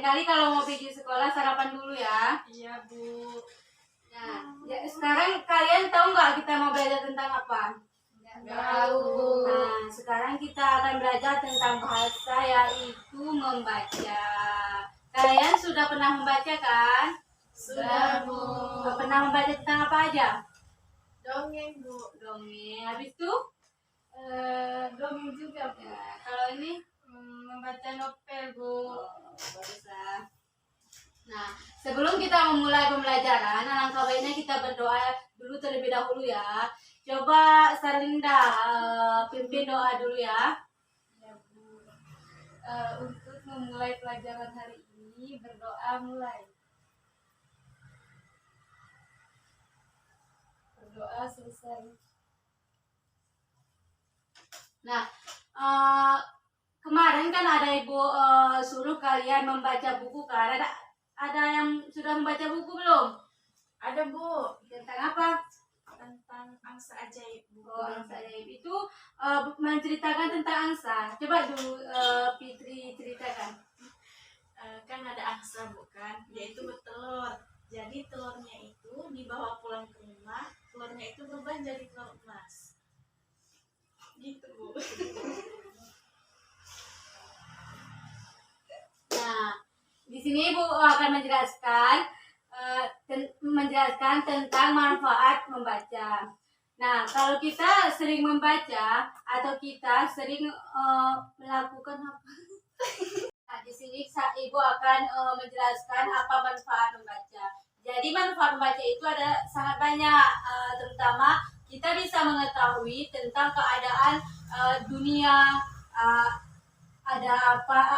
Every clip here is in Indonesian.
lain kali kalau mau pergi sekolah sarapan dulu ya. Iya, Bu. Nah, ya, sekarang kalian tahu nggak kita mau belajar tentang apa? Tahu. Nah, sekarang kita akan belajar tentang bahasa, yaitu membaca. Kalian sudah pernah membaca kan? Sudah, Bu. Pernah membaca tentang apa aja? Dongeng, Bu. Dongeng. Habis itu? Dongeng juga, Bu. Ya, kalau ini? Membaca novel, Bu. Bagus lah. Nah, sebelum kita memulai pembelajaran, alangkah baiknya kita berdoa dulu terlebih dahulu ya. Coba Sarlinda pimpin doa dulu ya. Ya, Bu. Untuk memulai pelajaran hari ini, berdoa mulai. Berdoa selesai. Nah, kemarin kan ada ibu suruh kalian membaca buku kan? Ada yang sudah membaca buku belum? Ada, Bu. Tentang apa? Tentang angsa ajaib, Bu. Oh, angsa ajaib itu menceritakan tentang angsa. Coba dulu Fitri ceritakan. Kan ada angsa, bukan? Yaitu bertelur. Jadi telurnya itu dibawa pulang ke rumah, telurnya itu berubah jadi telur emas. Gitu, Bu. Nah, di sini Ibu akan menjelaskan tentang manfaat membaca. Nah, kalau kita sering membaca atau kita sering melakukan apa? Nah, di sini Ibu akan menjelaskan apa manfaat membaca. Jadi manfaat membaca itu ada sangat banyak, terutama kita bisa mengetahui tentang keadaan dunia, ada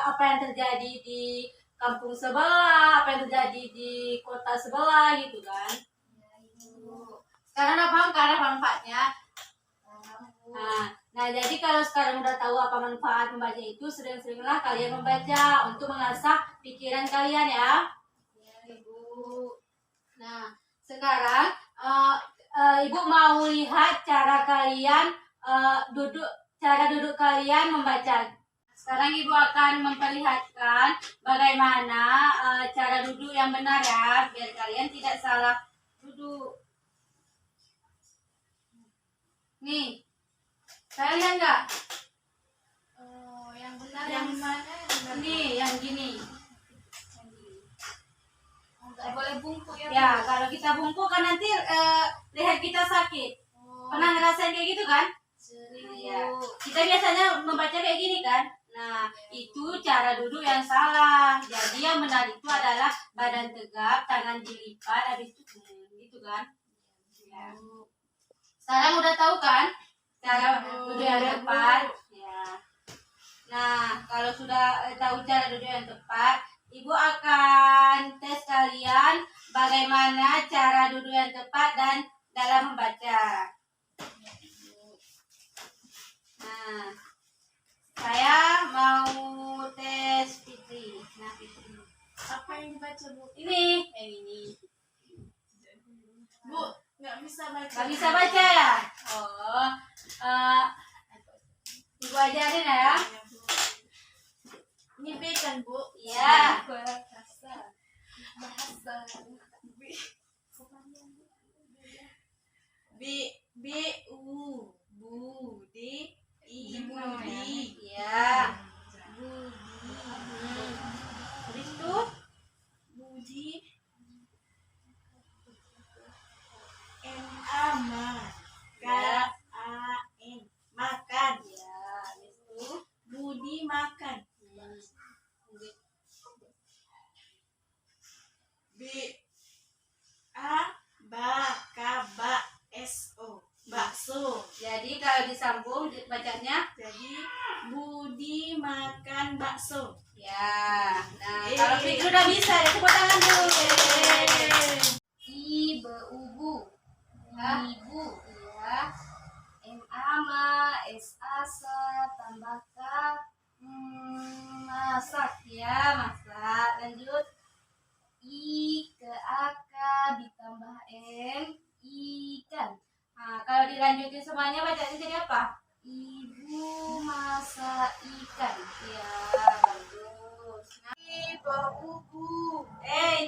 apa yang terjadi di kampung sebelah, apa yang terjadi di kota sebelah gitu kan. Sekarang udah paham kan ada manfaatnya? Nah, jadi kalau sekarang udah tahu apa manfaat membaca itu, sering-seringlah kalian membaca untuk mengasah pikiran kalian ya. Ibu. Nah, sekarang Ibu mau lihat cara kalian cara duduk kalian membaca. Sekarang Ibu akan memperlihatkan bagaimana cara duduk yang benar ya, biar kalian tidak salah duduk. Nih, kalian lihat nggak? Oh, yang benar Yang mana? Ini, yang gini. Nggak boleh bungkuk ya, Ya, Bu? kalau kita bungkuk kan nanti leher kita sakit. Pernah ngerasain kayak gitu kan? Sering, Ya. Bu. Kita biasanya membaca kayak gini kan? Nah, itu cara duduk yang salah. Jadi yang benar itu adalah badan tegap, tangan dilipat, habis itu gitu kan? Ya. Sekarang udah tahu kan cara duduk yang tepat? Ya. Nah, kalau sudah tahu cara duduk yang tepat, Ibu akan tes kalian bagaimana cara duduk yang tepat dan dalam membaca. Nah, saya mau tes Fitri. Nah, Fitri. Apa yang dibaca, Bu? Ini. Bu, nggak bisa baca. Gak bisa baca ya? Oh, Ibu ajarin ya. Ini B kan, Bu? Iya. Bahasa. B U Budi Budi. Iya. Budi. Habis itu Budi M-A ma K A N makan. ya, habis itu Budi makan. B A ba S O bakso. jadi kalau disambung bacanya Jadi Budi makan bakso. ya. Nah, kalau Fitri udah bisa, ya tepuk tangan dulu. Ibu, ya. Ibu, ya. M-A-M-A, S-A-S-A, tambah K, masak, ya, masak. Lanjut. I-K-A-K, ditambah M, ikan. Nah, kalau dilanjutin semuanya bacanya jadi apa? Ibu masak ikan. Ya, bagus. Nah, Ibu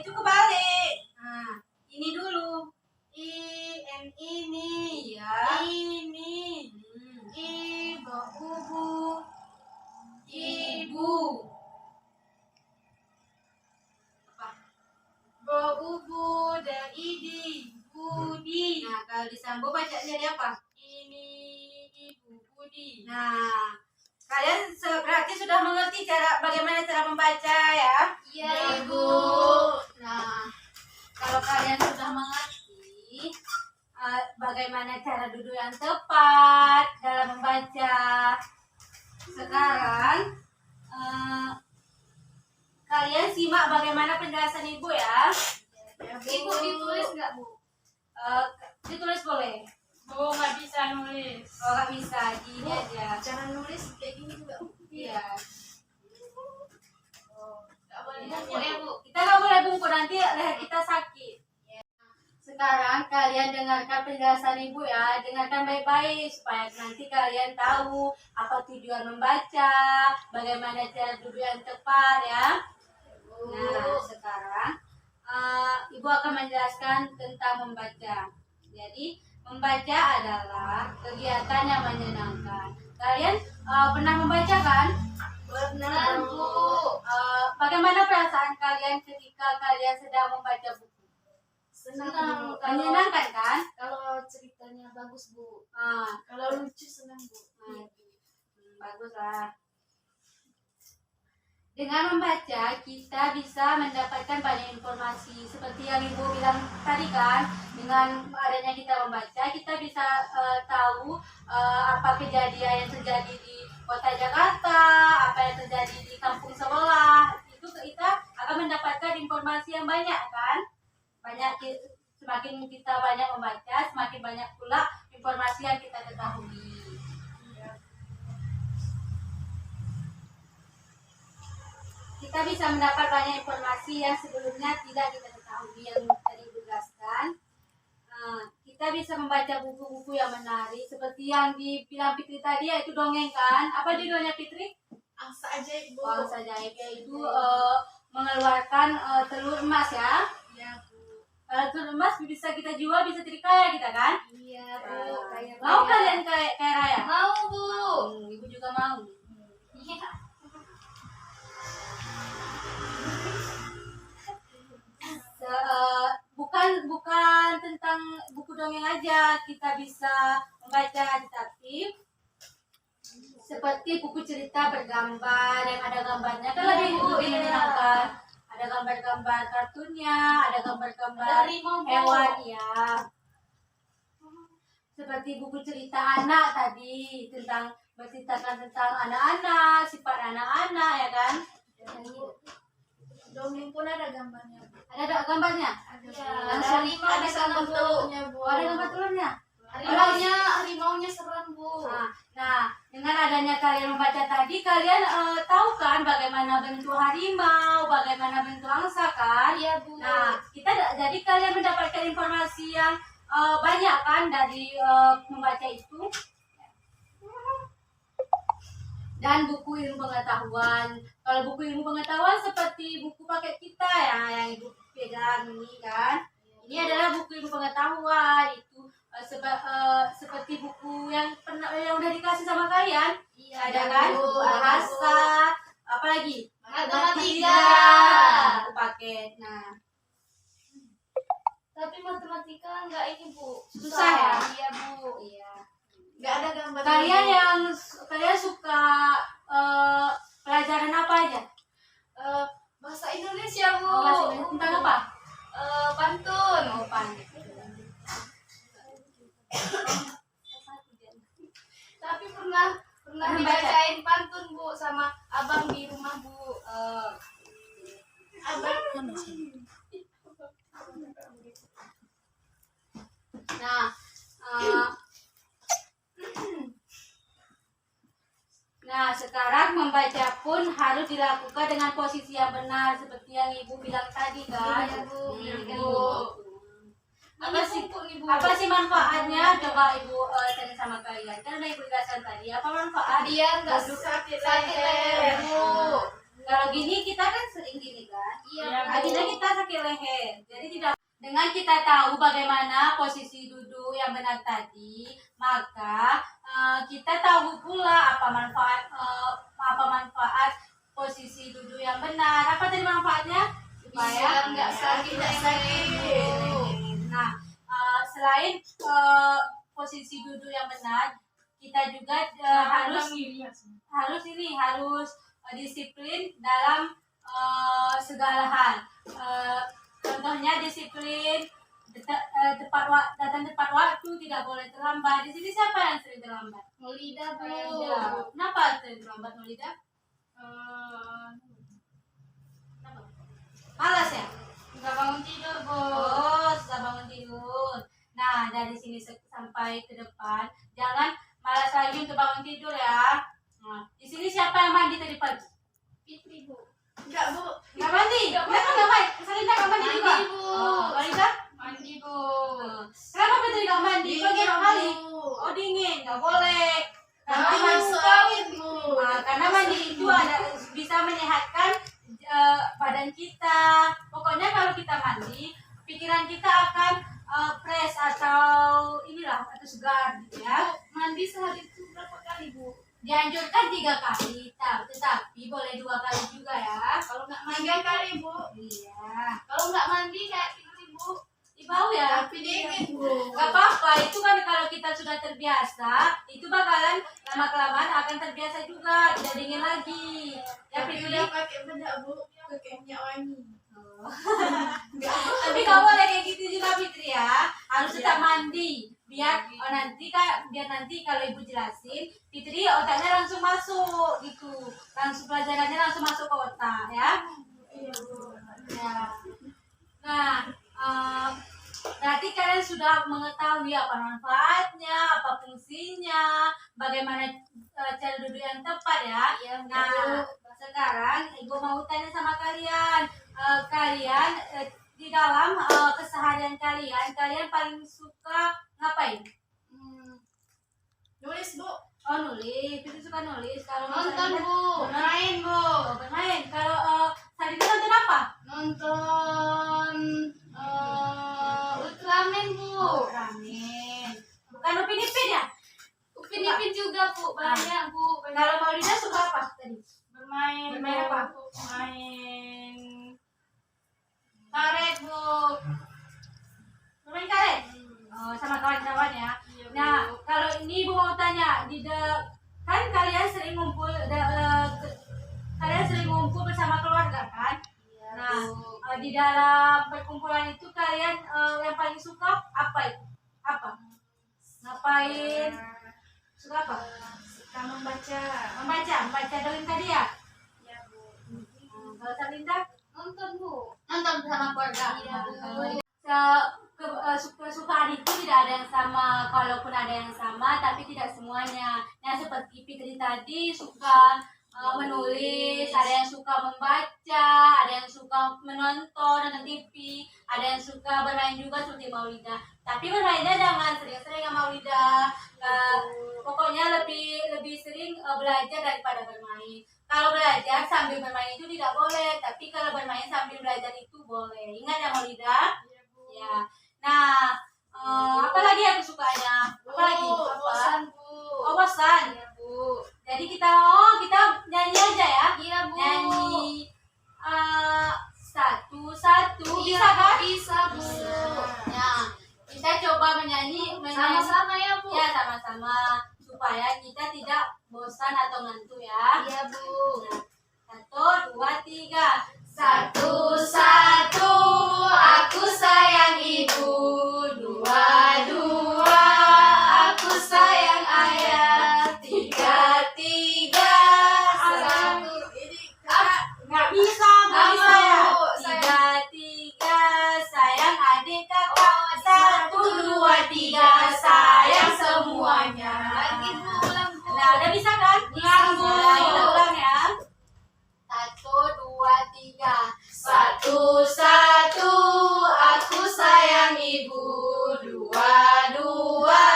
itu kebalik. Nah, ini dulu. Ini ya. Ini. Ibu. Ibu. Apa? Ubu dan idi. Budi. Nah, kalau disambung bacanya jadi apa? Ini ibu Budi. Nah, kalian berarti sudah mengerti bagaimana cara membaca ya? Iya, Ibu. Nah, kalau kalian sudah mengerti bagaimana cara duduk yang tepat dalam membaca, sekarang kalian simak bagaimana penjelasan Ibu ya. Ibu ditulis nggak, Bu? Ditulis boleh. Bu nggak bisa nulis. Oh, nggak bisa, gini aja. Cara nulis kayak gini juga. Iya. Nggak boleh bungkuk ya, Bu. Kita nggak boleh bungkuk, nanti leher kita sakit. Sekarang kalian dengarkan penjelasan Ibu ya, dengarkan baik-baik supaya nanti kalian tahu apa tujuan membaca, bagaimana cara duduk yang tepat ya. Nah, sekarang Ibu akan menjelaskan tentang membaca. Jadi, membaca adalah kegiatan yang menyenangkan. Kalian pernah membaca kan? Benar, Bu. Bagaimana perasaan kalian ketika kalian sedang membaca buku? Senang. Menyenangkan kan? Kalau ceritanya bagus, Bu. Kalau Kalau lucu senang, Bu. bagus lah. Dengan membaca kita bisa mendapatkan banyak informasi seperti yang Ibu bilang tadi kan. Dengan adanya kita membaca kita bisa tahu apa kejadian yang terjadi di kota Jakarta, apa yang terjadi di kampung sebelah. Itu kita akan mendapatkan informasi yang banyak kan. Semakin kita banyak membaca, semakin banyak pula informasi yang kita ketahui. Kita bisa mendapat banyak informasi yang sebelumnya tidak kita ketahui yang tadi dijelaskan. Kita bisa membaca buku-buku yang menarik seperti yang dibilang Fitri tadi, yaitu dongeng kan? Apa judulnya, Fitri? Angsa ajaib, Bu. Angsa Ajaib, yaitu mengeluarkan telur emas ya. Iya, Bu. Telur emas bisa kita jual, bisa jadi kaya kita kan? Iya, Bu. Mau kalian kaya raya? Mau, Bu. Ibu juga mau. Iya. Bukan tentang buku dongeng aja kita bisa membaca, tetapi seperti buku cerita bergambar yang ada gambarnya kan lebih menyenangkan. Ada gambar-gambar kartunnya, ada gambar-gambar hewan ya. Seperti buku cerita anak tadi menceritakan tentang anak-anak, sifat anak-anak ya kan. Dongeng pun ada gambarnya. Ada gambarnya? Ada Langsung ada gambar telurnya, Bu. ada gambar telurnya. Harimaunya serem, Bu. Nah, dengan adanya kalian membaca tadi, kalian tahu kan bagaimana bentuk harimau, bagaimana bentuk angsa kan? Iya, Bu. Nah, jadi kalian mendapatkan informasi yang banyak kan dari membaca itu. Dan buku ilmu pengetahuan. Kalau buku ilmu pengetahuan seperti buku paket kita ya, yang Ibu pegang ini kan. Ini adalah buku ilmu pengetahuan. Itu seperti buku yang udah dikasih sama kalian. Iya, Ada kan? Bu. Bahasa, apa lagi? Matematika. Buku paket. Nah, Tapi matematika enggak ini, Bu. Susah ya? Iya, Bu. iya. Enggak ada gambar. Kalian suka pelajaran apa aja? Bahasa Indonesia, Bu. Bahasa Indonesia tentang apa? Pantun. Tapi pernah dibacain pantun, Bu, sama abang di rumah, Bu. Abang Nah, sekarang membaca pun harus dilakukan dengan posisi yang benar seperti yang Ibu bilang tadi kan? Iya, Bu. Apa sih manfaatnya? Coba Ibu tanya sama kalian. Kan udah Ibu jelaskan tadi. Apa manfaat? Biar nggak sakit leher, Bu. Kalau gini kita kan sering gini kan? Iya, Gini kita sakit leher. Jadi tidak. Dengan kita tahu bagaimana posisi duduk yang benar tadi, maka kita tahu pula apa manfaat posisi duduk yang benar. Apa tadi manfaatnya? Supaya nggak sakit. Nah, selain posisi duduk yang benar, kita juga harus disiplin dalam segala hal. Contohnya disiplin datang tepat waktu, tidak boleh terlambat. Di sini siapa yang sering terlambat? Maulida, Bu. Kenapa sering terlambat, Maulida? Malas ya? Nggak bangun tidur, Bu. Oh, susah bangun tidur. Nah, dari sini sampai ke depan, jangan malas lagi untuk bangun tidur ya. Nah, di sini siapa yang mandi tadi pagi? Fitri, Bu. Enggak, Bu. Nggak mandi? Kenapa nggak mandi? Salinda nggak mandi juga? Mandi, Bu. Maulida? Mandi, Bu. Kenapa Fitri nggak mandi? Pagi kali. Bu. Oh, dingin, nggak boleh. Nanti Karena masuk angin, Bu. karena mandi itu bisa menyehatkan badan kita. Pokoknya kalau kita mandi, pikiran kita akan fresh atau atau segar gitu ya. Mandi sehari itu berapa kali, Bu? Dianjurkan 3 kali, tetapi boleh 2 kali juga ya. Kalau nggak mandi 3 kali, Bu. Iya. Kalau nggak mandi kayak Fitri, Bu. Bau ya. Tapi dingin, Bu. Gak apa-apa, itu kan kalau kita sudah terbiasa, itu bakalan lama-kelamaan akan terbiasa juga, tidak dingin lagi. Ya, Tapi Fitri. udah pakai bedak, Bu. Pakai minyak wangi. Tapi gak boleh kayak gitu juga, Fitri ya. Harus tetap mandi. Biar nanti kalau ibu jelasin, Fitri otaknya langsung masuk gitu. Langsung pelajarannya langsung masuk ke otak ya. Ya. Nah, berarti kalian sudah mengetahui apa manfaatnya, apa fungsinya, bagaimana cara duduk yang tepat ya. Nah, sekarang ibu mau tanya sama kalian, di dalam keseharian kalian paling suka ngapain? Nulis, Bu. Oh, nulis. Itu suka nulis. Kalau Nonton, misalnya- Bu. Main, Bu. Oh, bermain. Kalau Sarina nonton apa? Nonton Ultraman, Bu. Ramen. Bukan Upin Ipin ya? Upin Ipin juga, Bu. Banyak, Bu. Kalau Maulida suka apa tadi? Bermain, Bermain Bu. apa? Main karet, Bu. Bermain karet? Oh, sama kawan-kawan ya. Iya, Bu. Nah, kalau ini ibu mau tanya, kan kalian sering ngumpul bersama keluarga kan? Iya, Nah, Bu. di dalam perkumpulan itu kalian yang paling suka apa itu? Apa? Ngapain? Suka apa? Suka membaca. Membaca dongeng tadi ya? Iya, Bu. Kalau Salinda? Nonton, Bu. Nonton bersama keluarga. Iya, Bu. Kesukaan itu tidak ada yang sama, kalaupun ada yang sama tapi tidak semuanya. Nah, seperti Fitri tadi suka menulis, ada yang suka membaca, ada yang suka nonton TV, ada yang suka bermain juga seperti Maulida. Tapi bermainnya jangan sering-sering ya Maulida. Pokoknya lebih sering belajar daripada bermain. Kalau belajar sambil bermain itu tidak boleh, tapi kalau bermain sambil belajar itu boleh. Ingat ya Maulida? Ya. Nah, apa lagi yang kesukanya? Apa lagi? Bosan, Bu. Oh, bosan. Iya, Bu. Jadi kita nyanyi aja ya. Iya, Bu. Nyanyi satu-satu Iya, bisa kan? Bisa, Bu. Nah, kita coba menyanyi Sama-sama ya, Bu. Ya, sama-sama supaya kita tidak bosan atau ngantuk ya. Iya, Bu. Nah, 1, 2, 3. Satu-satu aku sayang ibu, dua-dua aku sayang ayah, tiga-tiga satu. Ini Nggak bisa ya. Bu. 3, 3 sayang adik kakak. 1, 2, 3 sayang semuanya. Lagi, Bu. Ulang, Bu. Nah, udah bisa kan? Ulang, Bu. Kita ulang ya. 1, 2, 3. Satu-satu aku sayang ibu, dua-dua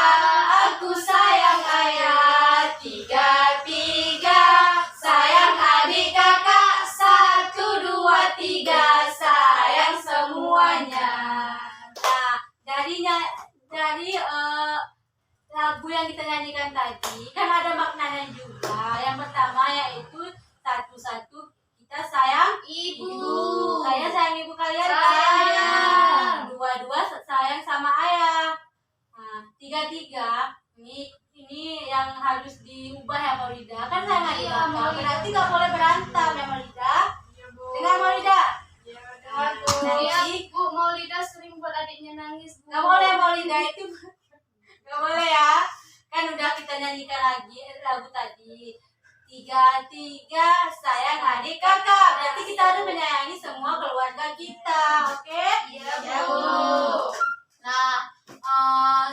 aku sayang ayah, tiga-tiga sayang adik kakak, 1, 2, 3 sayang dari lagu yang kita nyanyikan tadi kan ada maknanya juga. Yang pertama yaitu satu-satu kita sayang Ibu. Kalian sayang ibu kalian Sayang. kan? Dua-dua sayang sama ayah. Nah, tiga-tiga ini yang harus diubah ya Maulida. Kan saya nggak Iya, diubah. Maulida. Berarti nggak boleh berantem ya Maulida. Iya, Bu. Dengar Maulida. Iya, Nah, Bu. nanti Bu, Maulida sering buat adiknya nangis, Bu. nggak boleh Maulida itu nggak boleh ya. Kan udah kita nyanyikan lagi lagu tadi. Tiga sayang adik kakak. Berarti kita harus menyayangi semua keluarga kita, oke? Iya, Bu. Nah,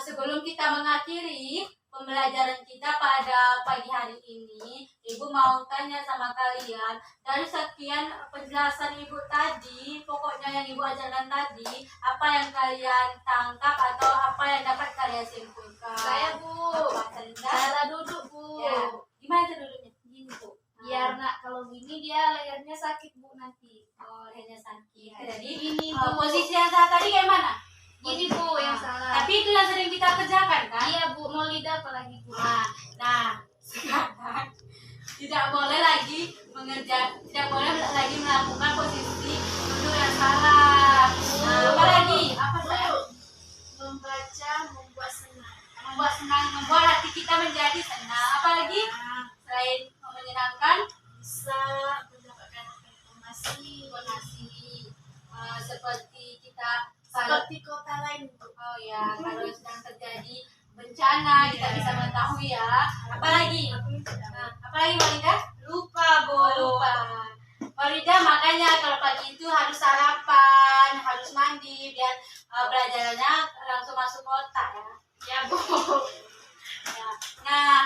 sebelum kita mengakhiri pembelajaran kita pada pagi hari ini, Ibu mau tanya sama kalian, dari sekian penjelasan Ibu tadi, pokoknya yang Ibu ajarkan tadi, apa yang kalian tangkap atau apa yang dapat kalian simpulkan? Saya, Bu. Apa, Salinda? Cara duduk, Bu. Ya, gimana cara duduknya? Gini, Bu. Biar nak kalau gini dia lehernya sakit, Bu, nanti. Oh, lehernya sakit. Ya, Jadi, gini, Bu. posisi yang salah tadi kayak mana? Gini, Bu, yang salah. Tapi itu yang sering kita kerjakan, kan? Iya, Bu, Maulida apalagi, Bu. Nah, sekarang tidak boleh lagi tidak boleh lagi melakukan posisi duduk yang salah. Nah, apalagi apa saya? Membaca membuat senang. Membuat senang, membuat hati kita menjadi senang. Apalagi selain menyenangkan, Bisa mendapatkan informasi seperti kita seperti kota lain, Bu. oh ya kalau sedang terjadi bencana kita bisa mengetahui ya. Apalagi? Nah, apalagi Walida? Lupa, Bu. Lupa. Walida makanya kalau pagi itu harus sarapan, harus mandi biar pelajarannya langsung masuk otak ya. Ya, Bu. Ya. Nah,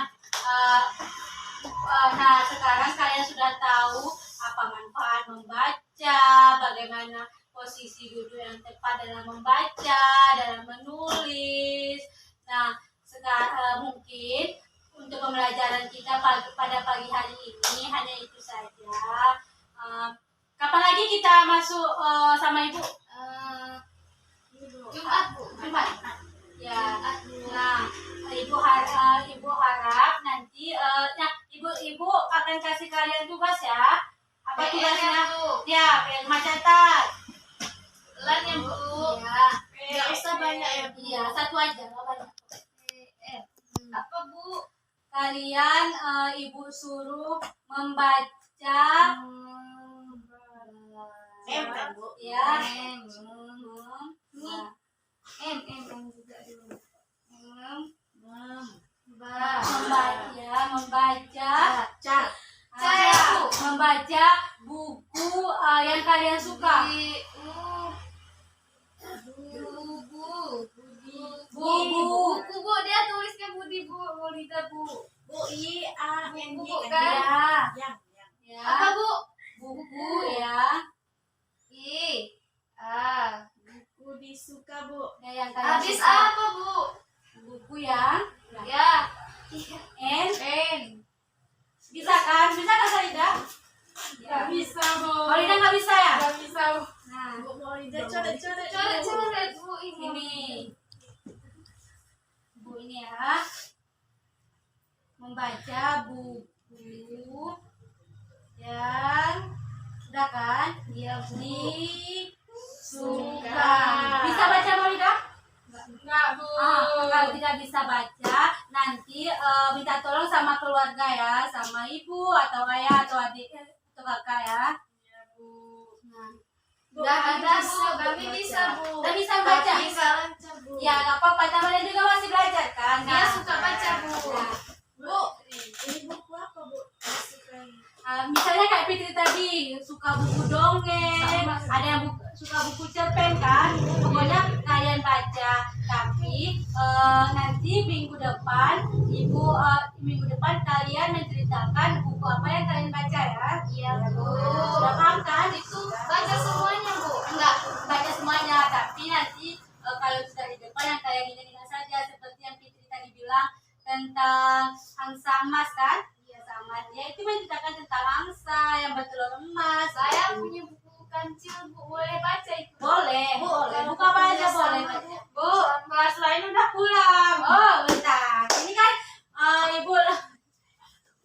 sekarang kalian sudah tahu apa manfaat membaca, bagaimana posisi duduk yang tepat dalam membaca, dalam menulis. Nah, sekarang mungkin untuk pembelajaran kita pada pagi hari ini hanya itu saja. Kapan lagi kita masuk sama Ibu? Jumat, Bu. Jumat. Ya. Nah, Ibu harap nanti Ibu akan kasih kalian tugas ya. Apa PR, tugasnya? Bu. Ya, PR rumah catat. Lan ya, Bu. Ya. Nggak usah banyak ya, Bu. Iya, satu aja, nggak banyak. Apa, Bu? Kalian Ibu suruh membaca M kan, Bu? ya. M. Nah, M juga dulu. membaca Ca. membaca buku yang kalian suka. Buku, Bu, dia tulisnya Budi, Bu. Maulida, Bu. Bu, I-A-N-G Bu, kan? Ya, Yang. Apa, ya. Bu? Buku ya. Buku disuka, Bu. Ya, yang kalian Habis suka. apa, Bu? Buku yang Ya. N. N. Bisa kan? Bisa kan Salida? Nggak bisa, Bu. Salida nggak bisa ya? Nggak bisa, Bu. Nah, Bu, Maulida coret-coret. Coret-coret, Bu, ini. ini. Bu ini ya. Membaca buku yang sudah kan? Iya, Bu. Disuka. Bisa baca Maulida? Nggak, Bu. Kalau tidak bisa baca, nanti minta tolong sama keluarga ya, sama ibu atau ayah atau adik atau kakak ya. Ya, Bu. Nah, Bu, Nggak kami ada, bisa, Bu. Bu, Kami baca. bisa, Bu. nggak bisa baca. Bisa lancar, Bu. Ya nggak apa-apa, namanya juga masih belajar kan. Dia suka baca, Bu. Nah, Bu, ini buku apa, Bu? Disukai. misalnya kayak Fitri tadi suka buku dongeng, ada yang suka buku cerpen kan. Pokoknya kalian baca, tapi nanti minggu depan minggu depan kalian menceritakan buku apa yang kalian baca ya. Iya, Bu. Sudah paham kan? Itu baca semuanya, Bu. Enggak baca semuanya, tapi nanti kalau sudah di depan yang kalian ingat saja, seperti yang Fitri tadi bilang tentang angsa emas kan. Iya, sama dia itu menceritakan tentang angsa yang bertelur emas. Saya punya buku kancil, Bu. Boleh baca itu? Boleh, buku apa aja boleh baca. Bu, kelas lain udah pulang. Oh, bentar. Ini kan ibu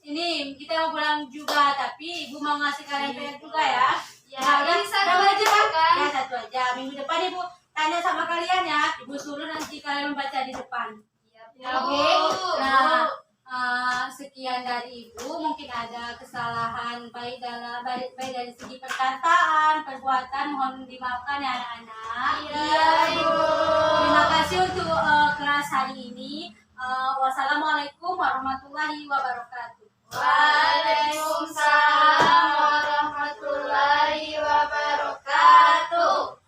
ini kita mau pulang juga, tapi ibu mau ngasih kalian PR juga ya. Ya, Nah, ini satu udah aja kan? kan? Ya, satu aja. Minggu depan ibu tanya sama kalian ya. Ibu suruh nanti kalian membaca di depan. Ya, Oke. Bu. Nah, sekian dari ibu. Mungkin ada kesalahan baik dari segi perkataan, perbuatan, mohon dimaafkan ya anak-anak. Iya, Bu. Terima kasih untuk kelas hari ini. Wassalamualaikum warahmatullahi wabarakatuh. Waalaikumsalam.